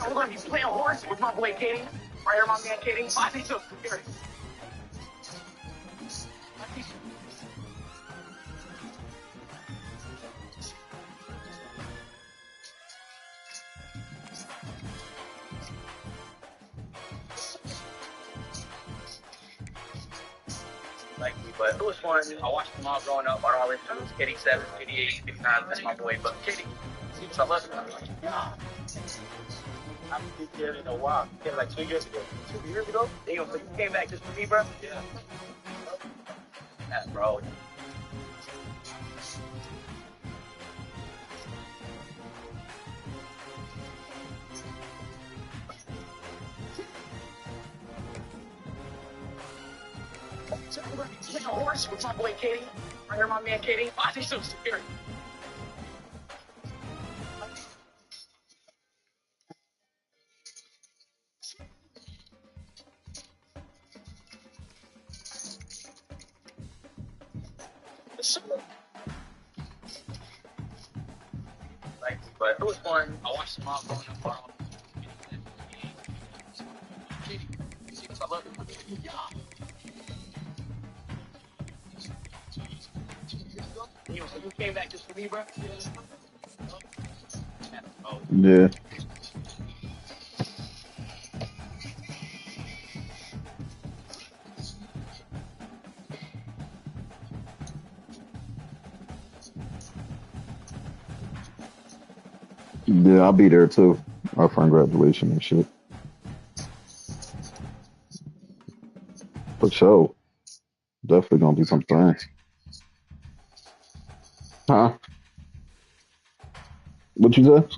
I'm gonna be playing horse with my boy Katie. Right here, my man Katie. I think so. Here. Like me, but it was fun. I watched them all growing up. I always was Katie 7, Katie 8, Katie 9. That's my boy. But Katie, I love him. I'm like, yeah. I haven't been here in a while. Came like 2 years ago. 2 years ago? Damn, so you came back just for me, bro? Yeah. Yeah, bro. So I'm gonna be playing horse with my boy Katie. Right here, my man Katie. I think so. Here. Like, but it was fun. I watched them all growing up. I love it. Yeah. So you came back just for me, bro? Yeah. Yeah, I'll be there too. Our friend graduation and shit. For sure. Definitely gonna be something. Huh? What you said?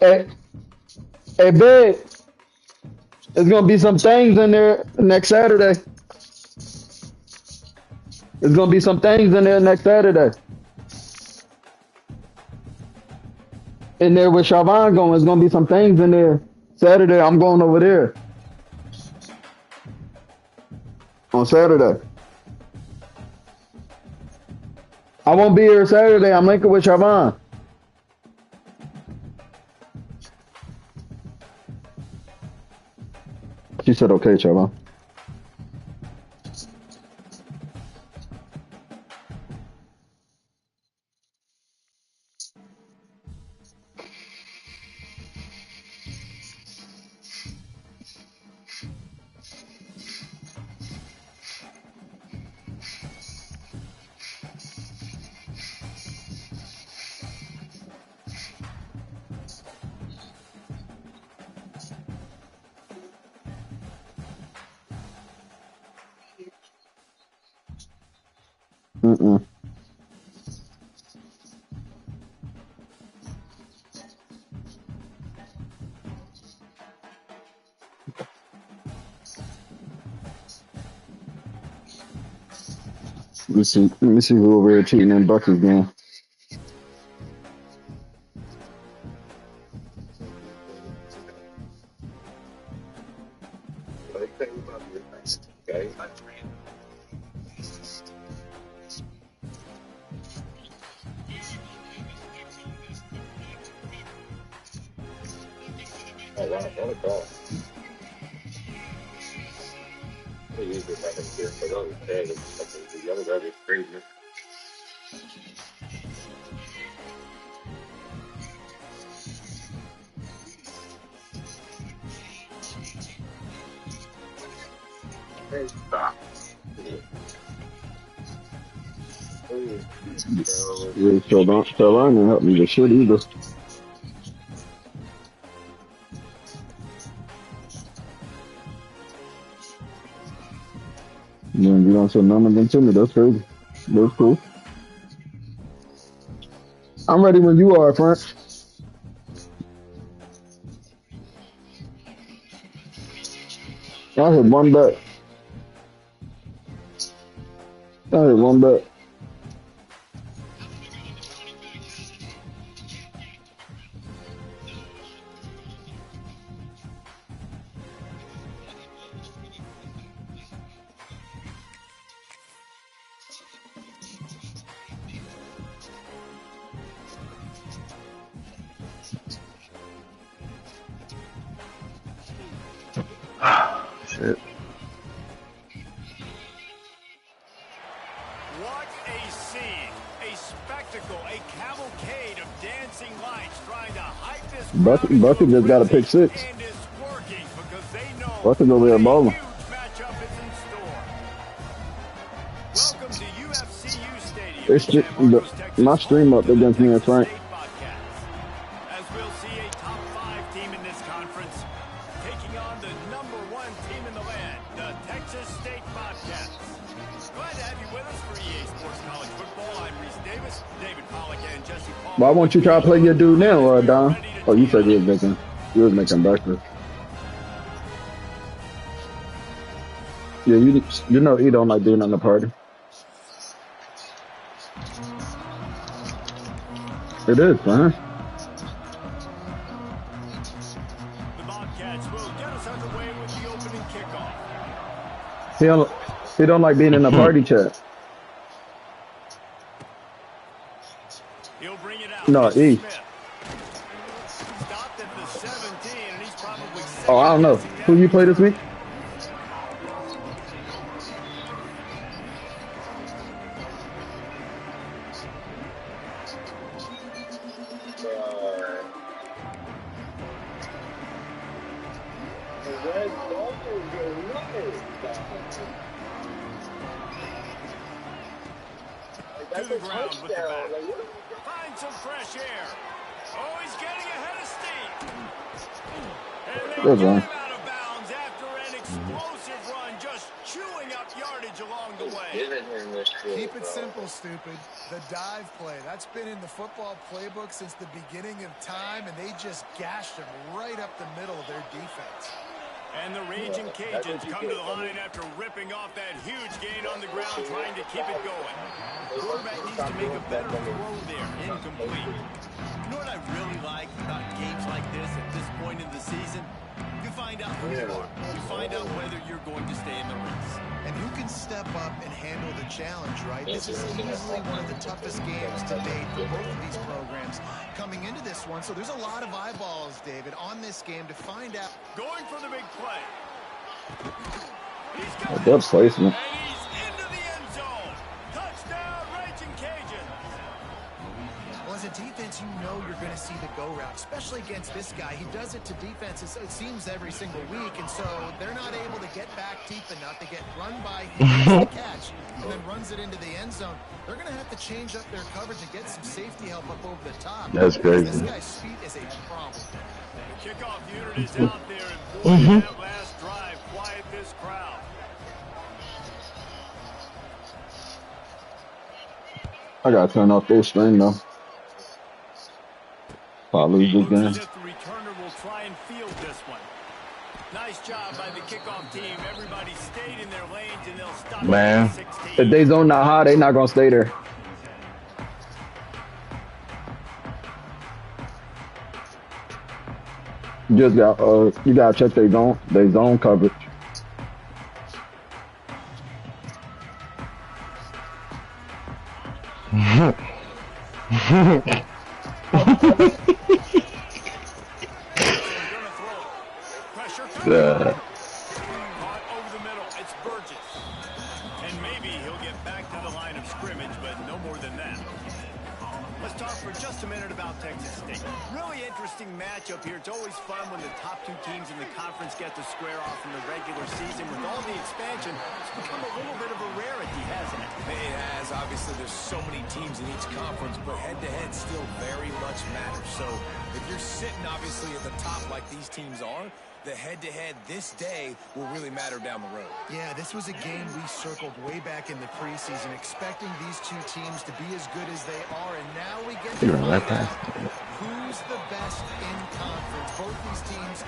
Hey, hey, big. There's gonna be some things in there next Saturday. There's gonna be some things in there next Saturday. In there with Siobhan going, there's gonna be some things in there. Saturday, I'm going over there on Saturday. I won't be here Saturday. I'm linking with Siobhan. She said, okay, Siobhan. Mm-mm. Let me see who over here cheating in Bucky's game. Okay. Oh, wow. What a call. They use it back in here. But oh, dang. The other guy is crazy. Hey, stop. Yeah, Siobhan didn't help me with shit either. Man, you don't say none of them to me. That's crazy. That's cool. I'm ready when you are, Frank. I hit one bet. I hit one bet. What a scene, a spectacle, a cavalcade of dancing lights trying to hype this crowd into Bucky just got a pick frenzy, six. and it's working because they know Bucky's over there a balling. huge matchup is in store. Welcome to UFCU Stadium in San Marcos, Texas. My stream up against me, that's right. As we'll see a top 5 team in this conference taking on the number 1 team in the land, the Texas State Bobcats. Glad to have you with us for EA Sports College Football. I'm Reese Davis, David Pollack, and Jesse Paul. Why won't you try to play your dude now, Don? Oh, you said you was making breakfast. Yeah, you know he don't like being on the party. It is, man. The Bobcats will get us underway with the opening kickoff. He don't like being in the party chat. He'll bring it out. No, E. Stopped at the 17, and he's probably Oh, I don't know. Who you play this week? To the ground with the back. Find some fresh air. Oh, he's getting ahead of steam. And they Good get one. him out of bounds after an explosive run, just chewing up yardage along the way. Keep it simple, stupid. The dive play. That's been in the football playbook since the beginning of time, and they just gashed him right up the middle of their defense. And the Raging Cajuns come to the line after ripping off that huge gain on the ground, trying to keep it going. The quarterback needs to make a better throw there, incomplete. You know what I really like about games like this at this point in the season? You find out who you are. You find out whether you're going to stay in the race. And who can step up and handle the challenge, right? This is easily one of the toughest games to date for both of these programs coming into this one. So there's a lot of eyeballs, David, on this game to find out. Going for the big play. He's got Good placement. And he's into the end zone. Touchdown, Raging Cajuns. Well, as a defense, you know you're going to see the go route, especially against this guy. He does it to defenses, it seems, every single week, and so they're not able to get back deep enough. They get run by, he makes the catch, and then runs it into the end zone. They're going to have to change up their coverage and get some safety help up over the top. That's crazy. This guy's speed is a problem. The kickoff unit is out there, and boy, that last drive quiet this crowd. I gotta turn off full screen though. If I lose this Looks game. as if the returner will try and field this one. Nice job by the kickoff team. Everybody stayed in their lanes, and they'll stop Man, at 16. if they zone not high, they not gonna stay there. You gotta check their zone coverage. Pressure coming. Caught over the middle. It's Burgess. And maybe he'll get back to the line of scrimmage, but no more than that. Let's talk for just a minute about Texas State. Really interesting matchup here. It's always fun when the top 2 teams in the conference get to square off in the regular season. With all the expansion, it's become a little bit of a rarity, hasn't it? It has. Obviously, there's so many teams in each conference, but head-to-head still very much matters. So if you're sitting, obviously, at the top like these teams are, the head-to-head this day will really matter down the road. Yeah, this was a game we circled way back in the preseason, expecting these 2 teams to be as good as they are, and now we get to find out who's the best in conference. Both these teams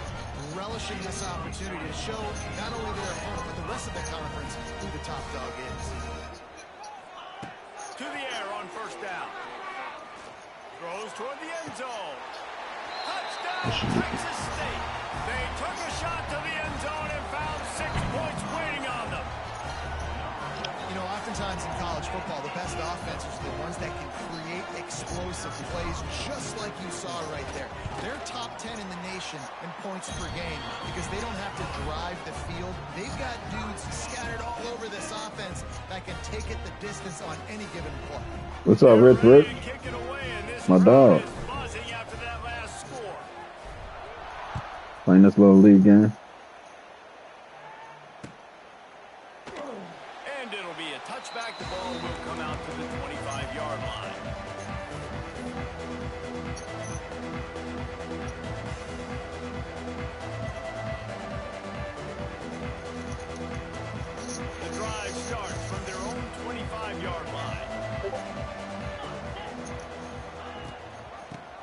relishing this opportunity to show not only their opponent, but the rest of the conference who the top dog is. To the air on first down. Throws toward the end zone. Touchdown, Texas State. They took a shot to the end zone and found 6 points waiting on them. You know, oftentimes in college football, the best offenses are the ones that can create explosive plays, just like you saw right there. Their top top 10 in the nation in points per game because they don't have to drive the field. They've got dudes scattered all over this offense that can take it the distance on any given play. What's up, Rich? My dog. Playing this little league game. And it'll be a touchback. The ball will come out to the 25-yard line. The drive starts from their own 25-yard line.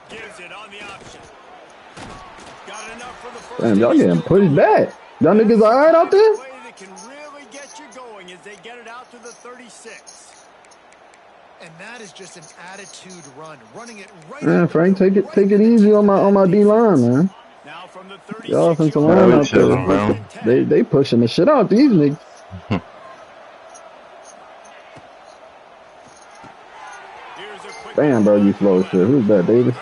Gives it on the option. Got enough for the first. Damn, y'all getting pushed back. Y'all niggas all right out there? That can really get you going as they get it out to the 36. And that is just an attitude run, running it right. Man, Frank, take it easy on my D line, man. Now from the 36, The offensive line out there, they pushing the shit out these niggas. Damn, bro, you slow as shit. Who's that, Davis?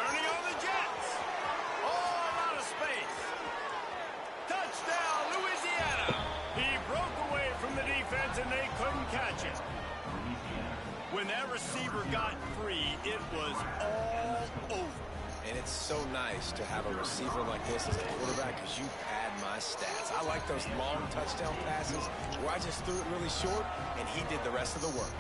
To have a receiver like this as a quarterback because you pad my stats. I like those long touchdown passes where I just threw it really short and he did the rest of the work.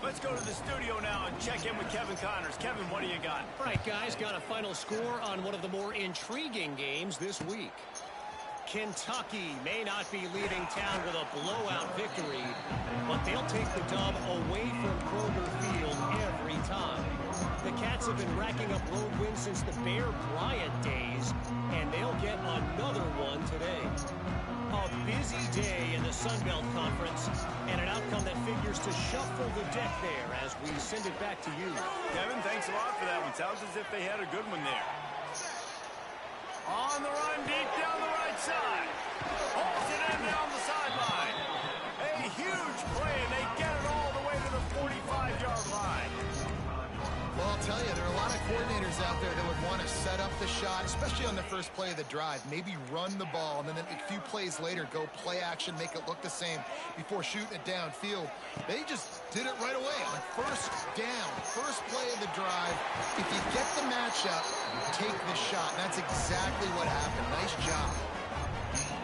Let's go to the studio now and check in with Kevin Connors. Kevin, what do you got? All right, guys, got a final score on one of the more intriguing games this week. Kentucky may not be leaving town with a blowout victory, but they'll take the dub away from Kroger Field every time. The Cats have been racking up road wins since the Bear Bryant days, and they'll get another one today. A busy day in the Sun Belt Conference, and an outcome that figures to shuffle the deck there as we send it back to you. Kevin, thanks a lot for that one. Sounds as if they had a good one there. On the run, deep down the right side. Holds it in down the sideline. A huge play, and they get it all the way to the 45-yard line. Well, I'll tell you, there are a lot of coordinators out there that would want to set up the shot, especially on the first play of the drive. Maybe run the ball, and then a few plays later, go play action, make it look the same before shooting it downfield. They just did it right away on first down, first play of the drive. If you get the matchup, take the shot. And that's exactly what happened. Nice job.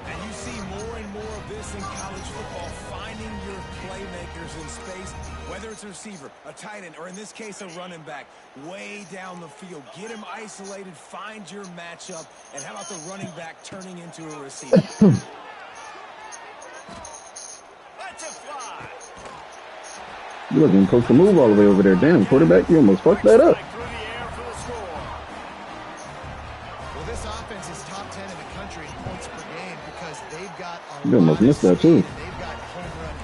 And you see more and more of this in college football, finding your playmakers in space, whether it's a receiver, a tight end, or in this case, a running back, way down the field. Get him isolated, find your matchup, and how about the running back turning into a receiver? That's a fly. You wasn't supposed to move all the way over there. Damn, quarterback, you almost fucked that up. You almost missed that too.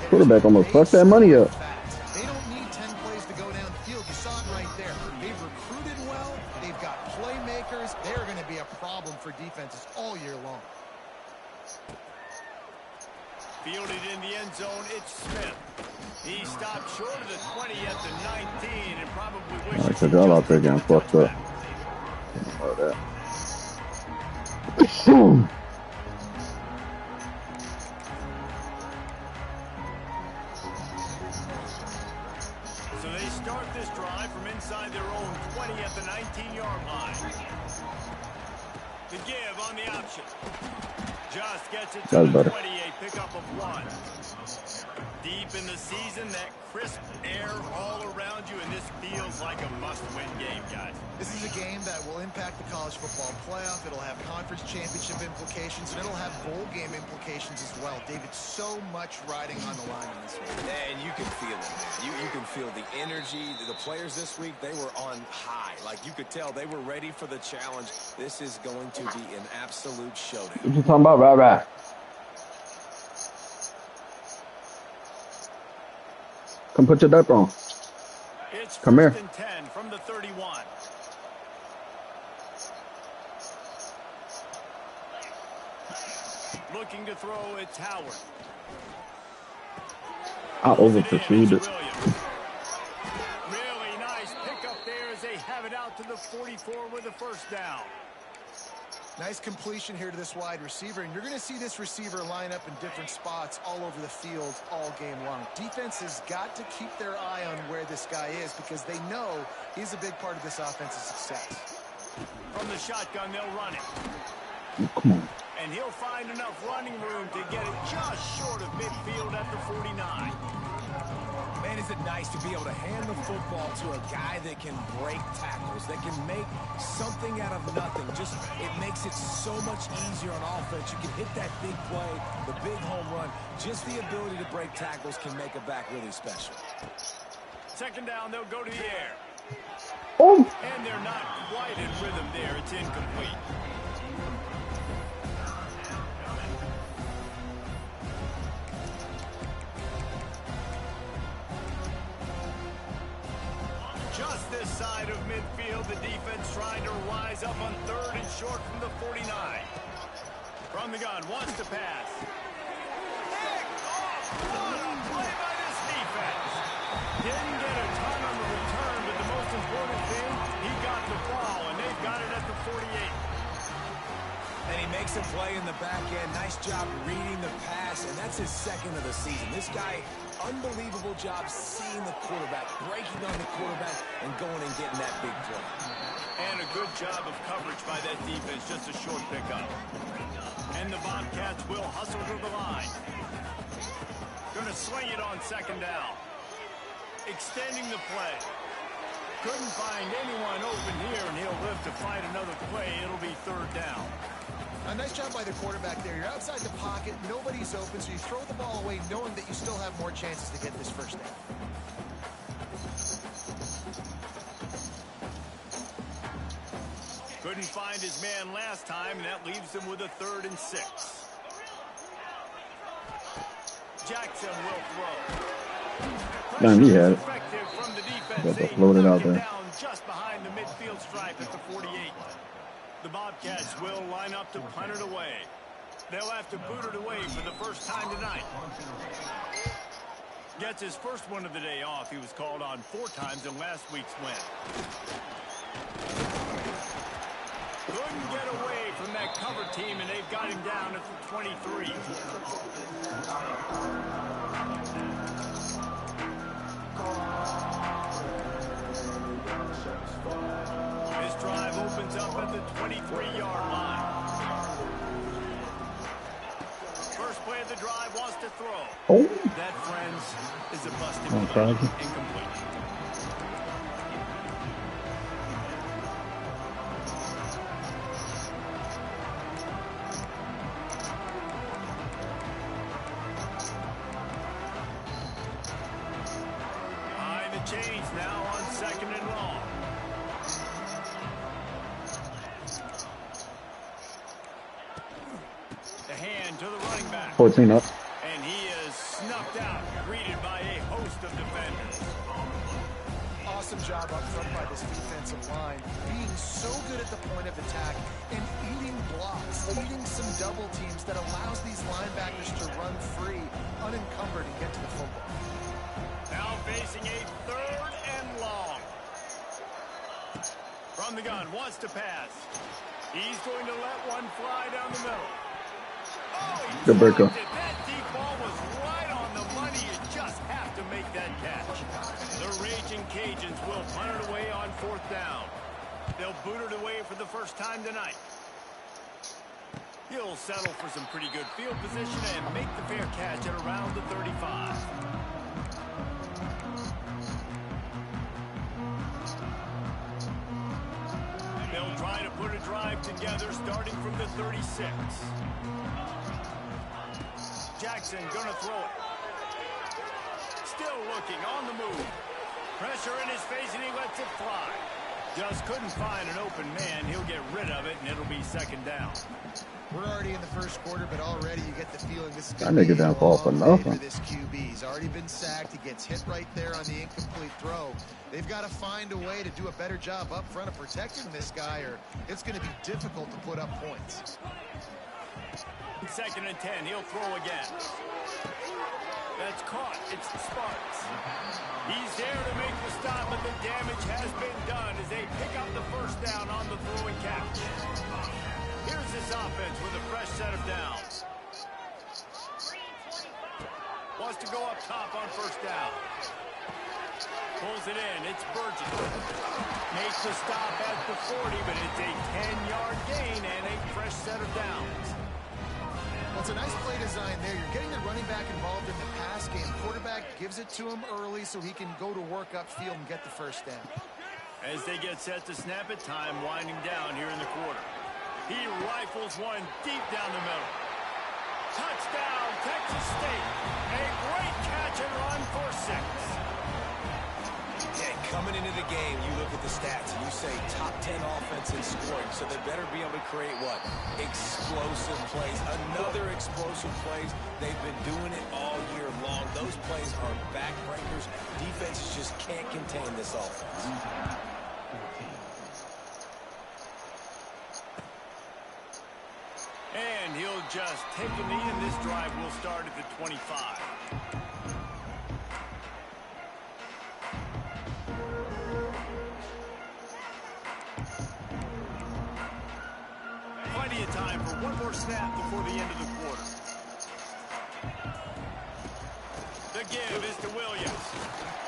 Quarterback almost fucked that money up. They don't need 10 plays to go down the field. You saw it right there. They've recruited well. They've got playmakers. They're going to be a problem for defenses all year long. Fielded in the end zone, it's Smith. He stopped short of the 20 at the 19 and probably wishes. I took y'all out there getting fucked up. About that. So they start this drive from inside their own 20 at the 19-yard line. The give on the option. Just gets it to the 28, pickup of 1. Deep in the season, that crisp air all around you, and this feels like a must-win game, guys. This is a game that will impact the college football playoff. It'll have conference championship implications, and it'll have bowl game implications as well. David, so much riding on the line in this one. And you can feel it. You can feel the energy. The players this week, they were on high. Like, you could tell they were ready for the challenge. This is going to be an absolute showdown. What you talking about, right? Come put your diaper on. It's Come here. 1st and 10 from the 31. Looking to throw, it's Howard. I over-pursued it. Really nice pickup there as they have it out to the 44 with a first down. Nice completion here to this wide receiver, and you're going to see this receiver line up in different spots all over the field all game long. Defense has got to keep their eye on where this guy is because they know he's a big part of this offense's success. From the shotgun, they'll run it. Come on. And he'll find enough running room to get it just short of midfield at the 49. Man, is it nice to be able to hand the football to a guy that can break tackles, that can make something out of nothing. Just, it makes it so much easier on offense. You can hit that big play, the big home run. Just the ability to break tackles can make a back really special. Second down, they'll go to the air. Oh. And they're not quite in rhythm there. It's incomplete. Just this side of midfield, the defense trying to rise up on third and short from the 49. From the gun, wants to pass. Picked off. What a play by this defense. Didn't get a ton on the return, but the most important thing, he got the ball, and they've got it at the 48. And he makes a play in the back end. Nice job reading the pass, and that's his second of the season. This guy, unbelievable job seeing the quarterback, breaking on the quarterback, and going and getting that big play. And a good job of coverage by that defense, just a short pickup. And the Bobcats will hustle to the line. Going to swing it on second down. Extending the play. Couldn't find anyone open here, and he'll live to fight another play. It'll be third down. A nice job by the quarterback there. You're outside the pocket, nobody's open, so you throw the ball away knowing that you still have more chances to get this first down. Couldn't find his man last time, and that leaves him with a 3rd and 6. Jackson will throw. Damn, he had it. Effective from the defense. Got They to float it knock out him there. down just behind the midfield stripe at the 48. The Bobcats will line up to punt it away. They'll have to boot it away for the first time tonight. Gets his first one of the day off. He was called on 4 times in last week's win. Couldn't get away from that cover team, and they've got him down at the 23. This drive opens up at the 23-yard line. First play of the drive wants to throw. Oh. That, friends, is a busted Oh, play. sorry. Incomplete. Behind the chains now on 2nd and long. The hand to the running back. 14 up. And he is snuffed out, greeted by a host of defenders. Awesome job up front by this defensive line, being so good at the point of attack and eating blocks, eating some double teams that allows these linebackers to run free, unencumbered, and get to the football. Now facing a 3rd and long. From the gun, wants to pass. He's going to let one fly down the middle. Oh, he Good breaker. dropped it. That deep ball was right on the money. You just have to make that catch. The Raging Cajuns will punt it away on 4th down. They'll boot it away for the first time tonight. He'll settle for some pretty good field position and make the fair catch at around the 35. They'll try to put a drive together starting from the 36. Jackson gonna throw it. Still looking on the move. Pressure in his face and he lets it fly. Just couldn't find an open man. He'll get rid of it and it'll be 2nd down. We're already in the first quarter, but already you get the feeling this is That going to nigga be a done fall for long day nothing. for this QB. He's already been sacked. He gets hit right there on the incomplete throw. They've got to find a way to do a better job up front of protecting this guy, or it's going to be difficult to put up points. 2nd and 10. He'll throw again. That's caught. It's the Sparks. He's there to make the stop, but the damage has been done as they pick up the first down on the throwing catch. Here's offense with a fresh set of downs. Wants to go up top on first down. Pulls it in. It's Burgess. Makes the stop at the 40, but it's a 10-yard gain and a fresh set of downs. Well, it's a nice play design there. You're getting the running back involved in the pass game. Quarterback gives it to him early so he can go to work upfield and get the first down. As they get set to snap it, time winding down here in the quarter. He rifles one deep down the middle. Touchdown, Texas State. A great catch and run for 6. Yeah, coming into the game, you look at the stats and you say top 10 offense in scoring, so they better be able to create what? Explosive plays. Another explosive plays. They've been doing it all year long. Those plays are backbreakers. Defenses just can't contain this offense. And he'll just take a knee, and this drive will start at the 25. Plenty of time for one more snap before the end of the quarter. The give is to Williams.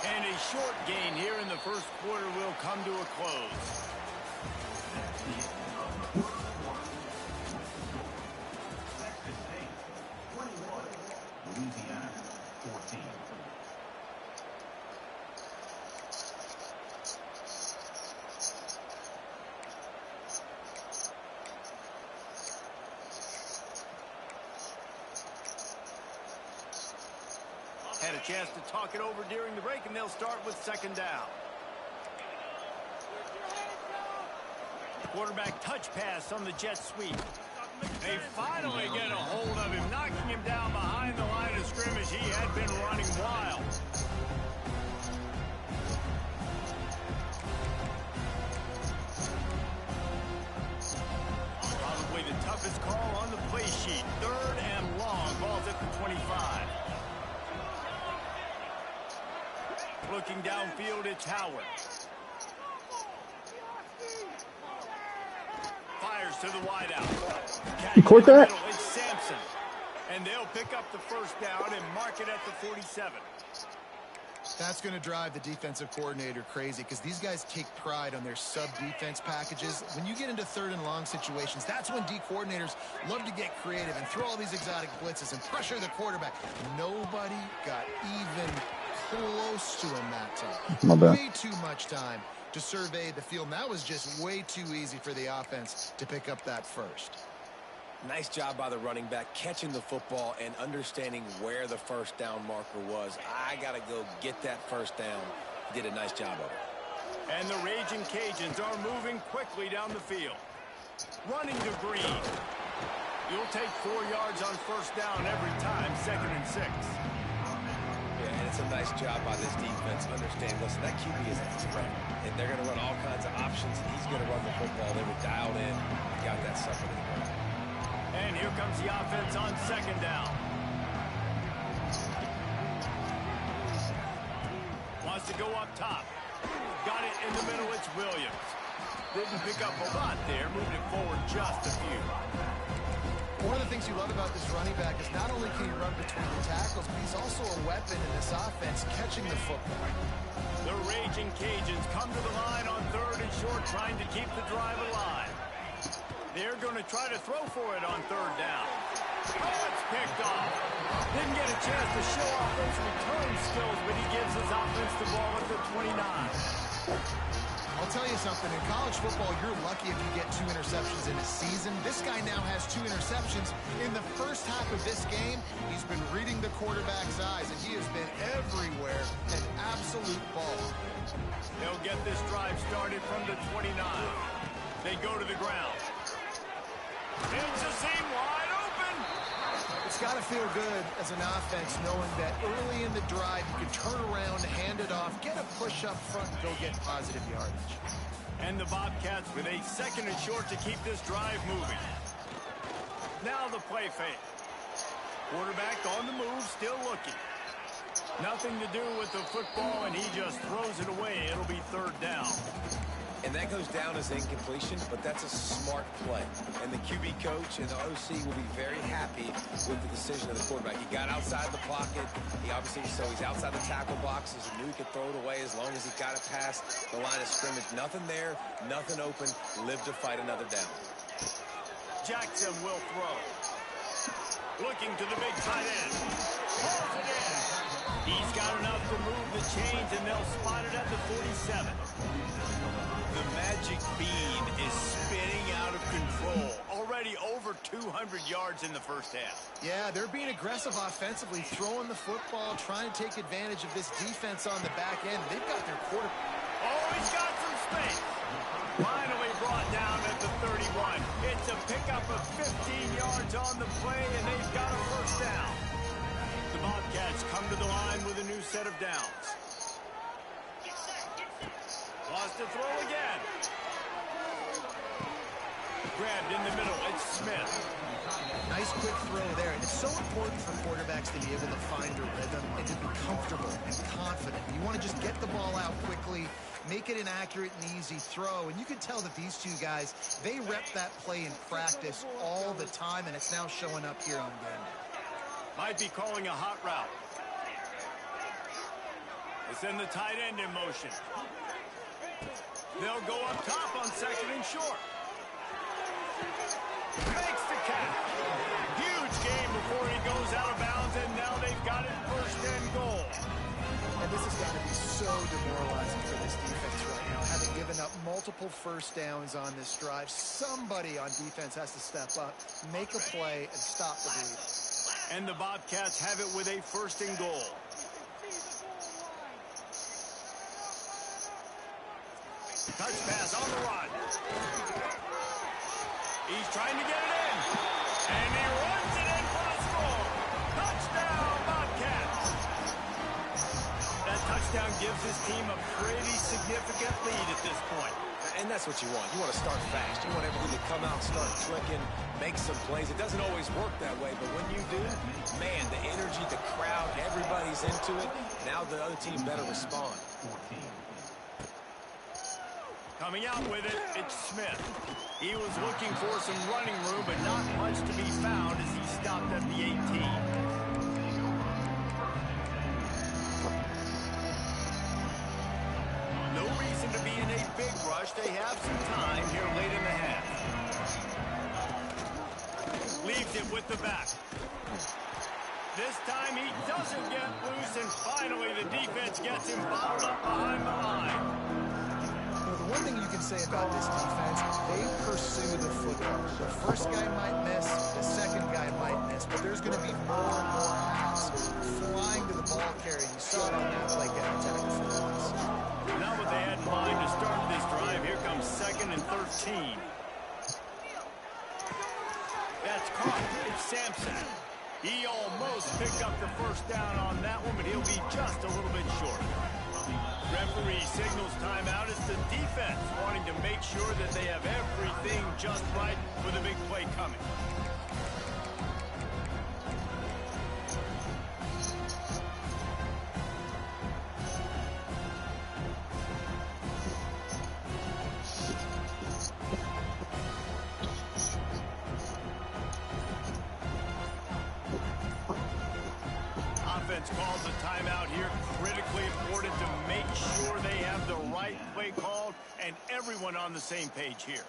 And a short gain here in the first quarter will come to a close. Had a chance to talk it over during the break, and they'll start with second down. Quarterback touch pass on the jet sweep. They finally get a hold of him, knocking him down behind the line of scrimmage. He had been running wild. Probably the toughest call on the play sheet. 3rd and long. Ball's at the 25. Looking downfield, it's Howard. Fires to the wideout. You caught that? It's Sampson. And they'll pick up the first down and mark it at the 47. That's going to drive the defensive coordinator crazy because these guys take pride on their sub-defense packages. When you get into 3rd and long situations, that's when D coordinators love to get creative and throw all these exotic blitzes and pressure the quarterback. Nobody got even close to him that time. My bad. Way too much time to survey the field. And that was just way too easy for the offense to pick up that first. Nice job by the running back, catching the football and understanding where the first down marker was. I got to go get that first down. He did a nice job of it. And the Raging Cajuns are moving quickly down the field. Running to Green. You'll take 4 yards on first down every time, 2nd and 6. Yeah, and it's a nice job by this defense. Understand, listen, that QB is a threat. And they're going to run all kinds of options, and he's going to run the football. They were dialed in. Got that sucker in the ground. And here comes the offense on second down. Wants to go up top. Got it in the middle. It's Williams. Didn't pick up a lot there. Moved it forward just a few. One of the things you love about this running back is not only can he run between the tackles, but he's also a weapon in this offense, catching the football. The Raging Cajuns come to the line on 3rd and short, trying to keep the drive alive. They're going to try to throw for it on 3rd down. Oh, it's picked off. Didn't get a chance to show off those return skills, but he gives his offense the ball at the 29. I'll tell you something, in college football, you're lucky if you get 2 interceptions in a season. This guy now has 2 interceptions. In the first half of this game, he's been reading the quarterback's eyes, and he has been everywhere, an absolute ball. They'll get this drive started from the 29. They go to the ground. It's a seam wide open. It's got to feel good as an offense knowing that early in the drive you can turn around, hand it off, get a push up front, and go get positive yardage. And the Bobcats with a 2nd and short to keep this drive moving. Now the play fake. Quarterback on the move, still looking. Nothing to do with the football, and he just throws it away. It'll be 3rd down. And that goes down as incompletion, but that's a smart play. And the QB coach and the OC will be very happy with the decision of the quarterback. He got outside the pocket. He obviously, so he's outside the tackle boxes. He knew he could throw it away as long as he got it past the line of scrimmage. Nothing there, nothing open. Live to fight another down. Jackson will throw. Looking to the big tight end. Pulls it in. He's got enough to move the chains, and they'll spot it at the 47. The magic bean is spinning out of control. Already over 200 yards in the first half. Yeah, they're being aggressive offensively, throwing the football, trying to take advantage of this defense on the back end. They've got their quarterback. Oh, he's got some space. Finally brought down at the 31. It's a pickup of 15 yards on the play, and they've got a first down. The Bobcats come to the line with a new set of downs. Lost to throw again. Grabbed in the middle. It's Smith. Nice quick throw there. It's so important for quarterbacks to be able to find a rhythm and to be comfortable and confident. You want to just get the ball out quickly, make it an accurate and easy throw. And you can tell that these two guys, they rep that play in practice all the time, and it's now showing up here on game. Might be calling a hot route. They send the tight end in motion. They'll go up top on second and short. Makes the catch. Huge game before he goes out of bounds, and now they've got it first and goal. And this has got to be so demoralizing for this defense right now, having given up multiple first downs on this drive. Somebody on defense has to step up, make a play, and stop the bleeding. And the Bobcats have it with a first and goal. Touch pass on the run. He's trying to get it in. And he runs it in for a score. Touchdown, Bobcats. That touchdown gives his team a pretty significant lead at this point. And that's what you want. You want to start fast. You want everything to come out, start clicking, make some plays. It doesn't always work that way, but when you do, man, the energy, the crowd, everybody's into it. Now the other team better respond. Coming out with it, it's Smith. He was looking for some running room, but not much to be found as he stopped at the 18. No reason to be in a big rush. They have some time here late in the half. Leaves it with the back. This time he doesn't get loose, and finally the defense gets him bottled up behind the line. The one thing you can say about this defense, they pursue the football. The first guy might miss, the second guy might miss, but there's going to be more and more hats flying to the ball carrier. You saw it on that play getting attacked for once. Now what they had in mind to start this drive, here comes 2nd and 13. That's caught. It's Sampson. He almost picked up the first down on that one, but he'll be just a little bit short. Referee signals timeout as the defense wanting to make sure that they have everything just right with a big play coming. Offense calls a timeout here. Critically important to make sure they have the right play called and everyone on the same page here.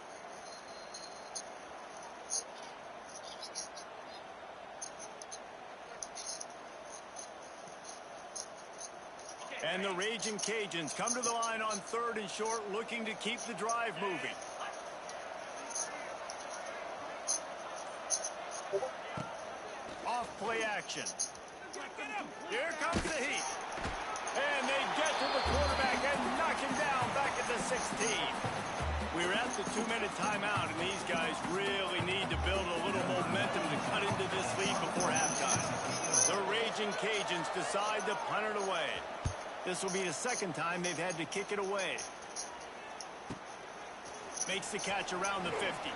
And the Raging Cajuns come to the line on 3rd and short, looking to keep the drive moving. Off play action. Here comes the heat. And they get to the quarterback and knock him down back at the 16. We're at the 2-minute timeout, and these guys really need to build a little momentum to cut into this lead before halftime. The Raging Cajuns decide to punt it away. This will be the second time they've had to kick it away. Makes the catch around the 50.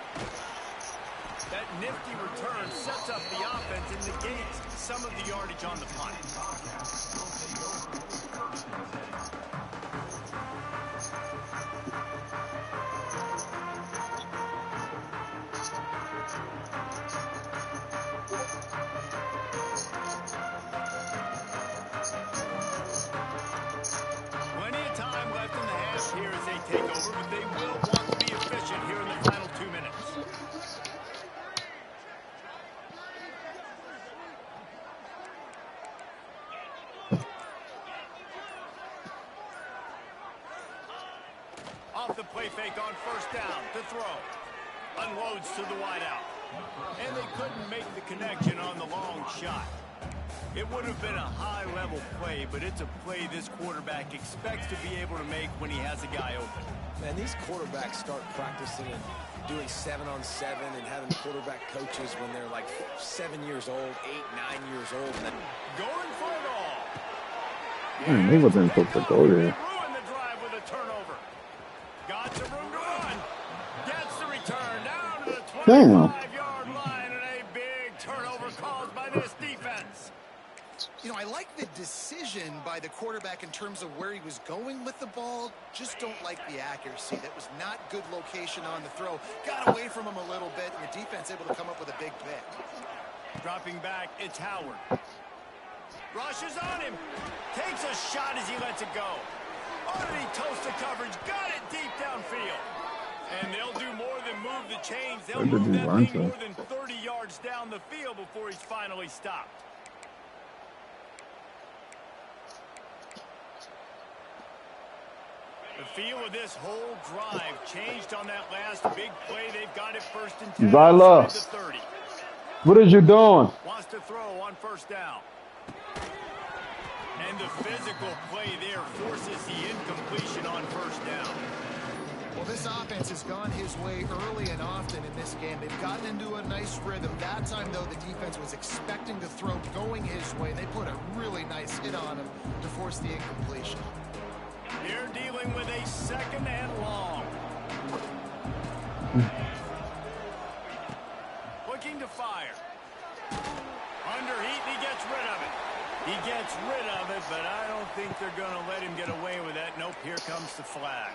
That nifty return sets up the offense and negates some of the yardage on the punt. play fake on first down to throw. Unloads to the wideout. And they couldn't make the connection on the long shot. It would have been a high-level play, but it's a play this quarterback expects to be able to make when he has a guy open. Man, these quarterbacks start practicing and doing 7-on-7 and having quarterback coaches when they're like 7 years old, 8, 9 years old. And then going for it all. He wasn't supposed to go there. Ruined the drive with a turnover. Got some room to run. Gets the return down to the 25-yard line, and a big turnover caused by this defense. You know, I like the decision by the quarterback in terms of where he was going with the ball. Just don't like the accuracy. That was not good location on the throw. Got away from him a little bit, and the defense able to come up with a big pick. Dropping back, it's Howard. Rushes on him. Takes a shot as he lets it go. Underneath toasted coverage. Got it deep downfield. And they'll do more than move the chains. They'll move that thing more than 30 yards down the field before he's finally stopped. The feel of this whole drive changed on that last big play. They've got it first and 10. Zyla, what are you doing? Wants to throw on first down. And the physical play there forces the incompletion on first down. Well, this offense has gone his way early and often in this game. They've gotten into a nice rhythm. That time, though, the defense was expecting the throw going his way. They put a really nice hit on him to force the incompletion. You're dealing with a second and long. Looking to fire. Under heat, and he gets rid of it. He gets rid of it, but I don't think they're going to let him get away with that. Nope, here comes the flag.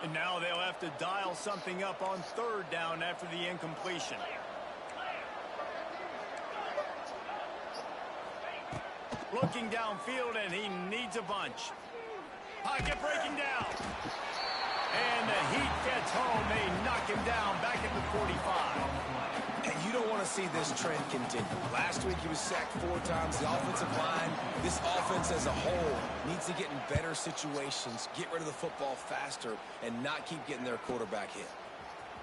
And now they'll have to dial something up on third down after the incompletion. Looking downfield, and he needs a bunch. Pocket breaking down. And the heat gets home. They knock him down back at the 45. And you don't want to see this trend continue. Last week he was sacked 4 times. The offensive line, this offense as a whole, needs to get in better situations, get rid of the football faster, and not keep getting their quarterback hit.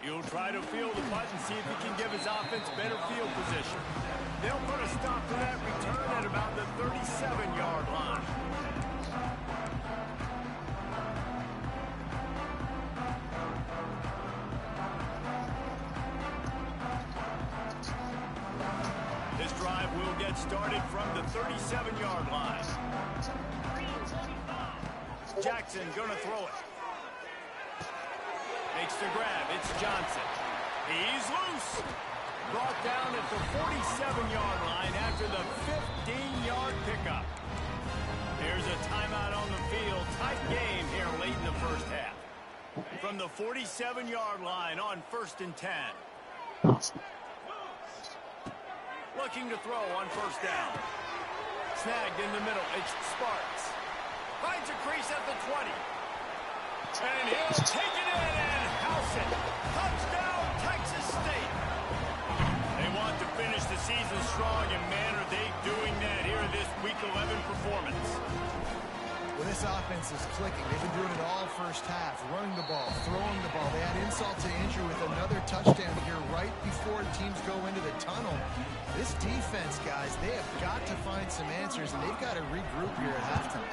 He'll try to field the punt and see if he can give his offense better field position. They'll put a stop to that return at about the 37-yard line. This drive will get started from the 37-yard line. Jackson gonna throw it. Makes the grab. It's Johnson. He's loose. Brought down at the 47-yard line after the 15-yard pickup. There's a timeout on the field. Tight game here late in the first half. From the 47-yard line on 1st and 10. Looking to throw on first down. Snagged in the middle. It's Sparks. Finds a crease at the 20. And he'll take it in and house it. Touchdown, Texas State. They want to finish the season strong, and man, are they doing that here in this Week 11 performance. Well, this offense is clicking. They've been doing it all first half, running the ball, throwing the ball. They had insult to injury with another touchdown here right before teams go into the tunnel. This defense, guys, they have got to find some answers, and they've got to regroup here at halftime.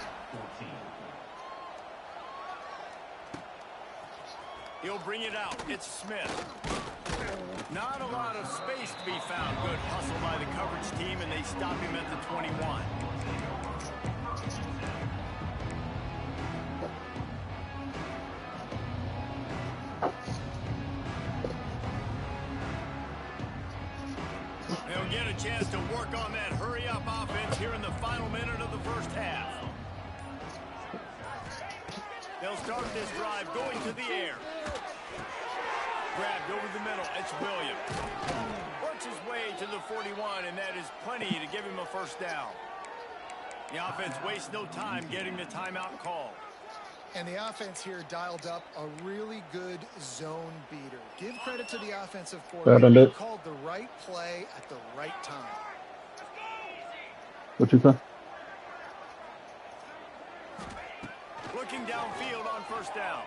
He'll bring it out. It's Smith. Not a lot of space to be found. Good hustle by the coverage team, and they stop him at the 21. They'll get a chance to work on that hurry-up offense here in the final minute of the first half. They'll start this drive going to the air. Grabbed over the middle. It's Williams. Works his way to the 41, and that is plenty to give him a first down. The offense wastes no time getting the timeout called. And the offense here dialed up a really good zone beater. Give credit to the offensive coordinator. He called the right play at the right time. What you say? Looking downfield on first down.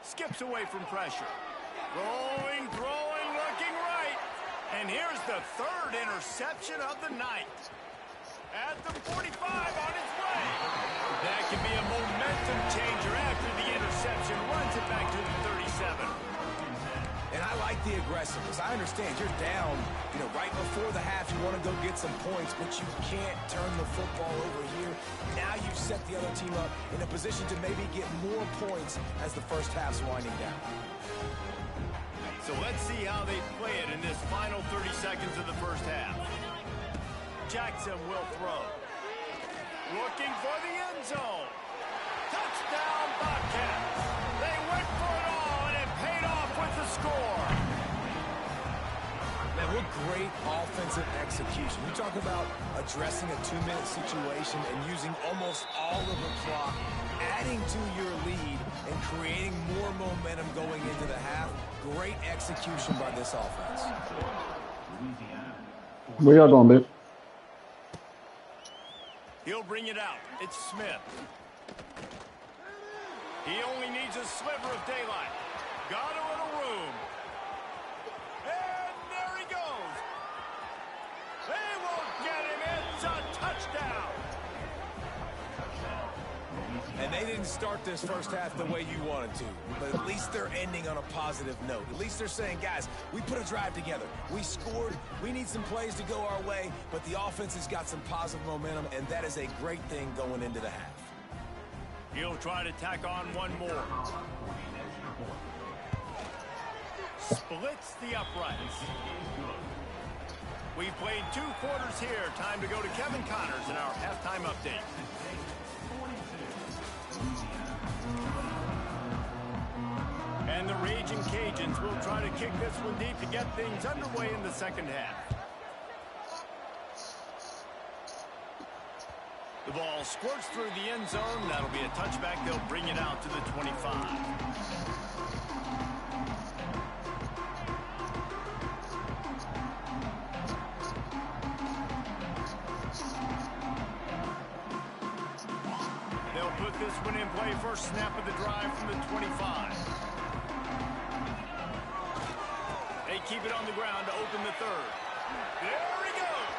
Skips away from pressure. Throwing, looking right. And here's the third interception of the night. At the 45 on his way. That can be a momentum changer after the interception. Runs it back to the 37. And I like the aggressiveness. I understand you're down, right before the half. You want to go get some points, but you can't turn the football over here. Now you've set the other team up in a position to maybe get more points as the first half's winding down. So let's see how they play it in this final 30 seconds of the first half. Jackson will throw. Looking for the end zone. Touchdown, Bobcats. They went for it all, and it paid off with the score. Man, what great offensive execution. You talk about addressing a 2-minute situation and using almost all of the clock, adding to your lead, and creating more momentum going into the half. Great execution by this offense. Where y'all going, babe? He'll bring it out. It's Smith. He only needs a sliver of daylight. Got a little room. And there he goes. They won't get him. It's a touchdown. And they didn't start this first half the way you wanted to, but at least they're ending on a positive note. At least they're saying, guys, we put a drive together. We scored. We need some plays to go our way, but the offense has got some positive momentum, and that is a great thing going into the half. He'll try to tack on one more. Splits the uprights. We've played 2 quarters here. Time to go to Kevin Connors in our halftime update. And the Raging Cajuns will try to kick this one deep to get things underway in the second half. The ball squirts through the end zone. That'll be a touchback. They'll bring it out to the 25. They'll put this one in play. First snap of the drive from the 25. They keep it on the ground to open the third. There he goes.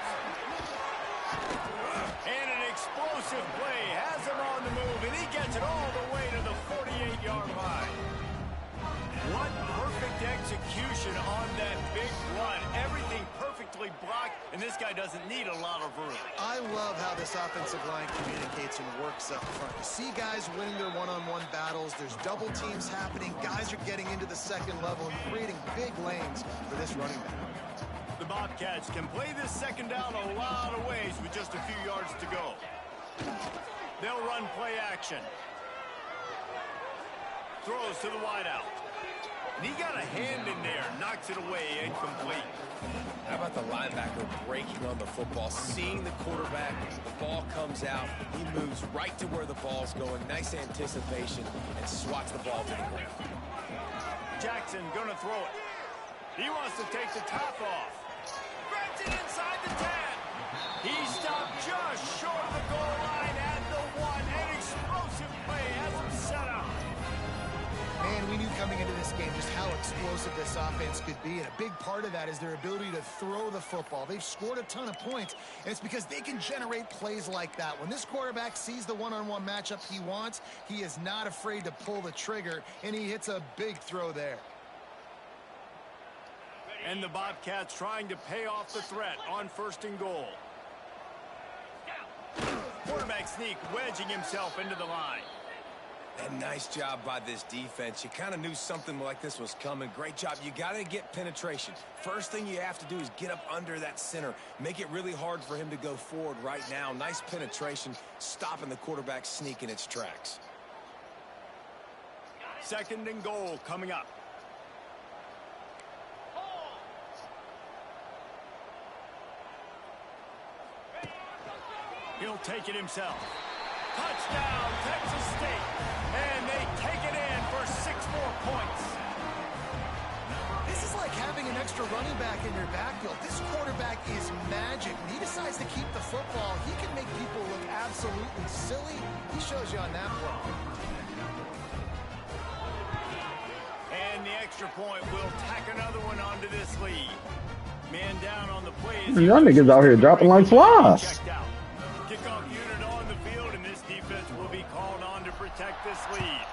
And an explosive play has him on the move, and he gets it all the way to the 48-yard line. What perfect execution on that big run. Everything perfectly blocked, and this guy doesn't need a lot of room. I love how this offensive line communicates and works up front. You see guys winning their one-on-one battles. There's double teams happening. Guys are getting into the second level and creating big lanes for this running back. The Bobcats can play this second down a lot of ways with just a few yards to go. They'll run play action. Throws to the wideout. And he got a hand in there, knocks it away, incomplete. How about the linebacker breaking on the football, seeing the quarterback, the ball comes out, he moves right to where the ball's going, nice anticipation, and swats the ball to the ground. Jackson gonna throw it. He wants to take the top off. Grabs it inside the 10. He stopped just short of the goal line at the 1. An explosive play has him set up. Man, we knew coming into this game just how explosive this offense could be, and a big part of that is their ability to throw the football. They've scored a ton of points, and it's because they can generate plays like that. When this quarterback sees the one-on-one matchup he wants, he is not afraid to pull the trigger, and he hits a big throw there. And the Bobcats trying to pay off the threat on 1st and goal. Quarterback sneak, wedging himself into the line. And nice job by this defense. You kind of knew something like this was coming. Great job. You got to get penetration. First thing you have to do is get up under that center. Make it really hard for him to go forward right now. Nice penetration, stopping the quarterback sneak in its tracks. 2nd and goal coming up. He'll take it himself. Touchdown, Texas State. And they take it in for 6 more points. This is like having an extra running back in your backfield. This quarterback is magic. When he decides to keep the football, he can make people look absolutely silly. He shows you on that play. And the extra point will tack another one onto this lead. Man down on the play. Y'all niggas out here dropping like flies. Kickoff unit on the field, and this defense will be called on to protect this lead.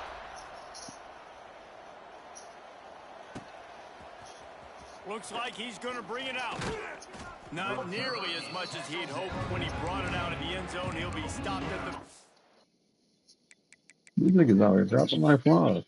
Looks like he's going to bring it out. Not nearly as much as he'd hoped when he brought it out of the end zone. He'll be stopped at the... These niggas out here dropping like flies.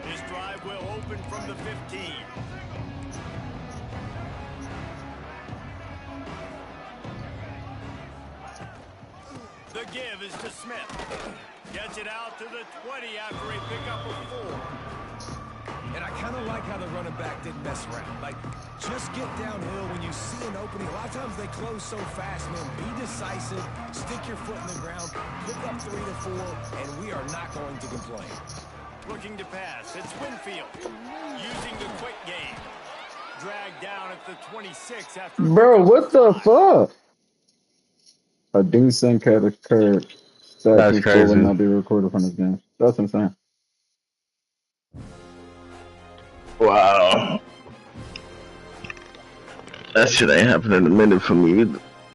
This drive will open from the 15. The give is to Smith. Gets it out to the 20 after a pickup of 4. And I kind of like how the running back didn't mess around. Like, just get downhill when you see an opening. A lot of times they close so fast, man. Be decisive, stick your foot in the ground, pick up 3 to 4, and we are not going to complain. Looking to pass. It's Winfield. Using the quick game. Dragged down at the 26 after... Bro, what the fuck? A desync had occurred. That's crazy. Will not be recorded from this game. That's insane. Wow. That shit ain't happening in a minute for me either.